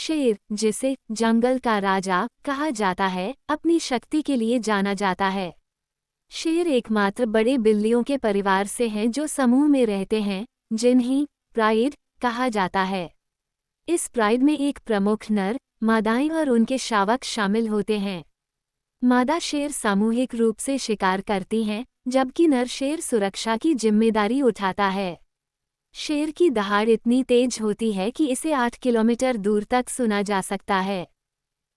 शेर, जिसे जंगल का राजा कहा जाता है, अपनी शक्ति के लिए जाना जाता है। शेर एकमात्र बड़े बिल्लियों के परिवार से हैं जो समूह में रहते हैं, जिन्हें प्राइड कहा जाता है। इस प्राइड में एक प्रमुख नर, मादाएं और उनके शावक शामिल होते हैं। मादा शेर सामूहिक रूप से शिकार करती हैं, जबकि नर शेर सुरक्षा की जिम्मेदारी उठाता है। शेर की दहाड़ इतनी तेज होती है कि इसे 8 किलोमीटर दूर तक सुना जा सकता है।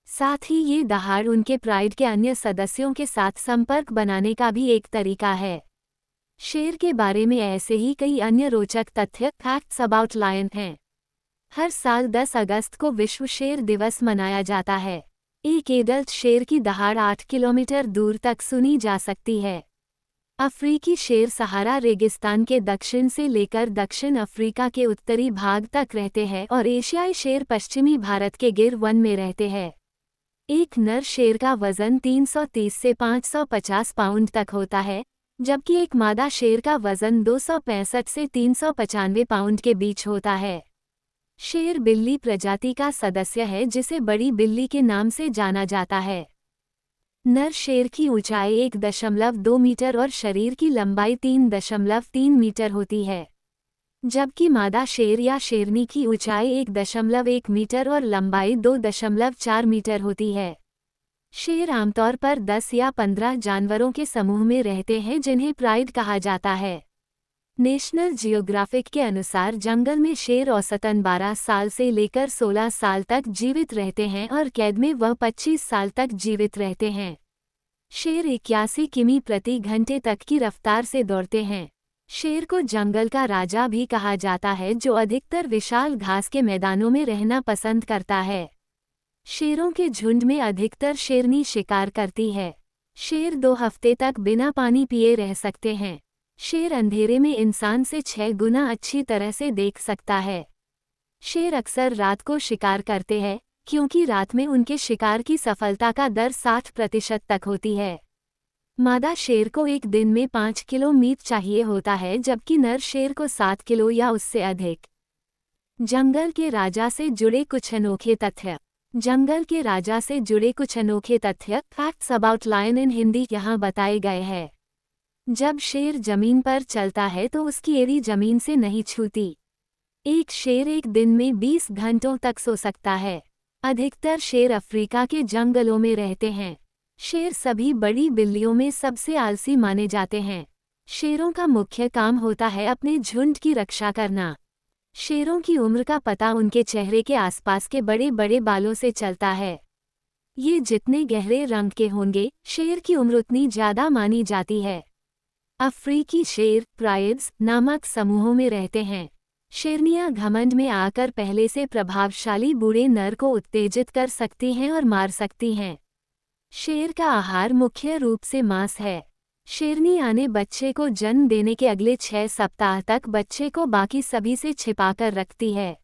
साथ ही ये दहाड़ उनके प्राइड के अन्य सदस्यों के साथ संपर्क बनाने का भी एक तरीका है। शेर के बारे में ऐसे ही कई अन्य रोचक तथ्य फैक्ट्स अबाउट लायन हैं। हर साल 10 अगस्त को विश्व शेर दिवस मनाया जाता है। एक एडल्ट शेर की दहाड़ 8 किलोमीटर दूर तक सुनी जा सकती है। अफ्रीकी शेर सहारा रेगिस्तान के दक्षिण से लेकर दक्षिण अफ्रीका के उत्तरी भाग तक रहते हैं और एशियाई शेर पश्चिमी भारत के गिर वन में रहते हैं। एक नर शेर का वजन 330 से 550 पाउंड तक होता है, जबकि एक मादा शेर का वजन 265 से 395 पाउंड के बीच होता है। शेर बिल्ली प्रजाति का सदस्य है जिसे बड़ी बिल्ली के नाम से जाना जाता है। नर शेर की ऊंचाई 1.2 मीटर और शरीर की लंबाई 3.3 मीटर होती है, जबकि मादा शेर या शेरनी की ऊंचाई 1.1 मीटर और लंबाई 2.4 मीटर होती है। शेर आमतौर पर 10 या 15 जानवरों के समूह में रहते हैं जिन्हें प्राइड कहा जाता है। नेशनल जियोग्राफिक के अनुसार जंगल में शेर औसतन 12 साल से लेकर 16 साल तक जीवित रहते हैं और कैद में वह 25 साल तक जीवित रहते हैं। शेर 81 किमी प्रति घंटे तक की रफ्तार से दौड़ते हैं। शेर को जंगल का राजा भी कहा जाता है, जो अधिकतर विशाल घास के मैदानों में रहना पसंद करता है। शेरों के झुंड में अधिकतर शेरनी शिकार करती है। शेर 2 हफ्ते तक बिना पानी पिए रह सकते हैं। शेर अंधेरे में इंसान से 6 गुना अच्छी तरह से देख सकता है। शेर अक्सर रात को शिकार करते हैं, क्योंकि रात में उनके शिकार की सफलता का दर 60% तक होती है। मादा शेर को एक दिन में 5 किलो मीट चाहिए होता है, जबकि नर शेर को 7 किलो या उससे अधिक। जंगल के राजा से जुड़े कुछ अनोखे तथ्य। जंगल के राजा से जुड़े कुछ अनोखे तथ्य facts about lion in Hindi यहाँ बताए गए हैं। जब शेर जमीन पर चलता है तो उसकी एड़ी जमीन से नहीं छूती। एक शेर एक दिन में 20 घंटों तक सो सकता है। अधिकतर शेर अफ्रीका के जंगलों में रहते हैं। शेर सभी बड़ी बिल्लियों में सबसे आलसी माने जाते हैं। शेरों का मुख्य काम होता है अपने झुंड की रक्षा करना। शेरों की उम्र का पता उनके चेहरे के आसपास के बड़े बड़े बालों से चलता है। ये जितने गहरे रंग के होंगे, शेर की उम्र उतनी ज्यादा मानी जाती है। अफ्रीकी शेर प्राइड्स नामक समूहों में रहते हैं। शेरनियां घमंड में आकर पहले से प्रभावशाली बूढ़े नर को उत्तेजित कर सकती हैं और मार सकती हैं। शेर का आहार मुख्य रूप से मांस है। शेरनी आने बच्चे को जन्म देने के अगले 6 सप्ताह तक बच्चे को बाकी सभी से छिपाकर रखती है।